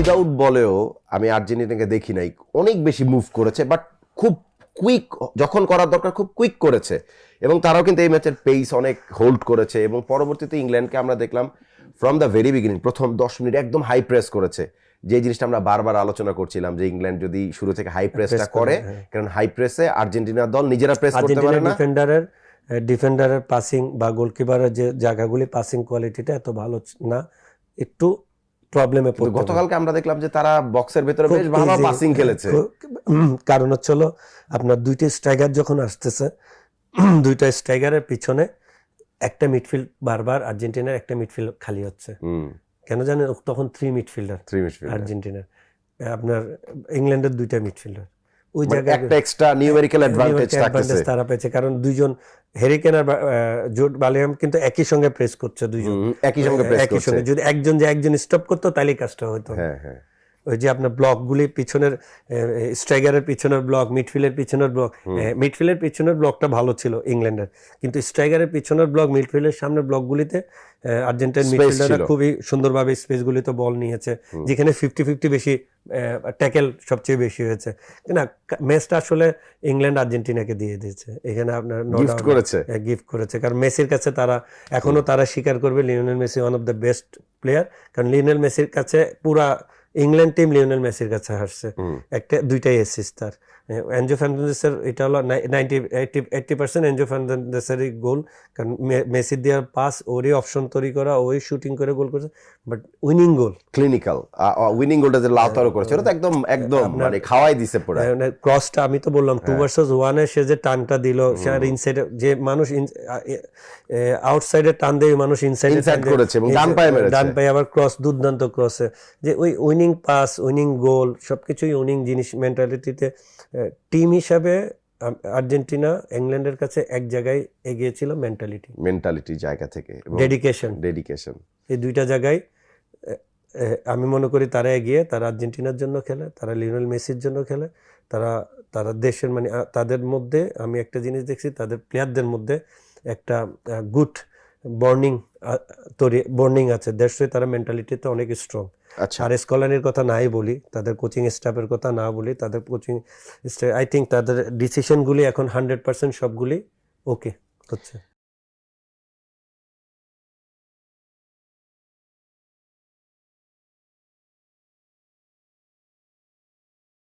Without বলেও আমি আর্জেন্টিনাকে দেখি নাই, অনেক বেশি মুভ করেছে, বাট খুব কুইক, যখন করার দরকার খুব কুইক করেছে, এবং তারাও কিন্তু এই ম্যাচের পেস অনেক হোল্ড করেছে, এবং পরবর্তীতে ইংল্যান্ডকে আমরা দেখলাম ফ্রম দ্য ভেরি বিগিনিং প্রথম 10 মিনিট একদম হাই প্রেস করেছে, যে জিনিসটা আমরা বারবার আলোচনা করছিলাম যে ইংল্যান্ড যদি শুরু থেকে হাই প্রেসটা করে, কারণ হাই প্রেসে আর্জেন্টিনার দল নিজেরা প্রেস করতে পারে না, ডিফেন্ডারের পাসিং বা গোলকিপারের যে জায়গাগুলি পাসিং কোয়ালিটিটা এত ভালো না, একটু প্রবলেমে পড়ে। গতকালকে আমরা দেখলাম যে তারা বক্সের ভেতরে বেশ ভালো পাসিং খেলেছে। কারণ হচ্ছিল আপনার দুইটা স্ট্রাইকার যখন আসতেছে, দুইটা স্ট্রাইকারের পিছনে একটা মিডফিল্ড বারবার আর্জেন্টিনার একটা মিডফিল্ড খালি হচ্ছে। কেন জানেন? তখন 3 মিডফিল্ডার আর্জেন্টিনার, আপনার ইংল্যান্ডের দুইটা মিডফিল্ডার, ওই জায়গায় একটা এক্সট্রা নিউমেরিক্যাল অ্যাডভান্টেজ থাকতেছে তারা পেয়েছে, কারণ দুইজন হ্যারি কেন আর জুড বেলিংহাম কিন্তু একই সঙ্গে প্রেস করছে, দুইজন একই সঙ্গে প্রেস করছে। যদি একজন স্টপ করতো তাহলে কাজটা হতো। হ্যাঁ, ওই যে আপনার ব্লকগুলি পিছনের স্ট্রাইকারের পিছনের ব্লক, মিডফিল্ডের পিছনের ব্লক, মিডফিল্ডের পিছনের ব্লকটা ভালো ছিল ইংল্যান্ডের, কিন্তু স্ট্রাইকারের পিছনের ব্লক, মিডফিল্ডের সামনের ব্লকগুলিতে আর্জেন্টাইন মিডফিল্ডাররা খুবই সুন্দরভাবে স্পেসগুলিতে বল নিয়েছে, যেখানে 50-50 বেশি ট্যাকেল সবচেয়ে বেশি হয়েছে। না, ম্যাচটা আসলে ইংল্যান্ড আর্জেন্টিনাকে দিয়ে দিয়েছে, এখানে আপনার গিফট করেছে, কারণ মেসির কাছে তারা এখনো তারা স্বীকার করবে Lionel Messi one of the best player, কারণ লিওনেল মেসির কাছে পুরা ইংল্যান্ড টিম লিওনেল মেসির কাছে হারছে, দুইটাই অ্যাসিস্ট তার। এনজো ফার্নান্দেসের এটা হলো 80% এনজো ফার্নান্দেসেরই গোল, কারণ মেসির দেওয়ার পাস, ওরই অপশন তৈরি করা, ওই শুটিং করে গোল করেছে, but winning goal, clinical winning গোলটা যে লাউতারো করেছে, ওটা তো একদম মানে খাওয়াই দিছে পুরো। ক্রসটা আমি তো বললাম 2 ভার্সেস 1 এ সে যে টানটা দিল, সে আর ইনসাইডে যে মানুষ আউটসাইডে টান দেয়, মানুষ ইনসাইড করেছে এবং ডান পায়ে মেরেছে, ডান পায়ে আবার ক্রস, দুর্দান্ত ক্রসে, যে ওই উইনিং পাস, উইনিং গোল সবকিছুই উইনিং জিনিস মেন্টালিটিতে। টিম হিসাবে আর্জেন্টিনা ইংল্যান্ডের কাছে এক জায়গায় এগিয়ে ছিল, মেন্টালিটি জায়গা থেকে, ডেডিকেশন এই দুইটা জায়গায় আমি মনে করি তারা এগিয়ে। তারা আর্জেন্টিনার জন্য খেলে, তারা লিওনেল মেসির জন্য খেলে, তারা দেশের মানে তাদের মধ্যে আমি একটা জিনিস দেখছি, তাদের প্লেয়ারদের মধ্যে একটা গুড বর্নিং আছে, দেশে তারা মেন্টালিটিতে অনেক স্ট্রং। আর স্কলানির কথা নাই বলি, তাদের কোচিং স্টাফের কথা না বলি, তাদের কোচিং স্টাফ আই থিঙ্ক তাদের ডিসিশনগুলি এখন 100% সবগুলি ওকে হচ্ছে।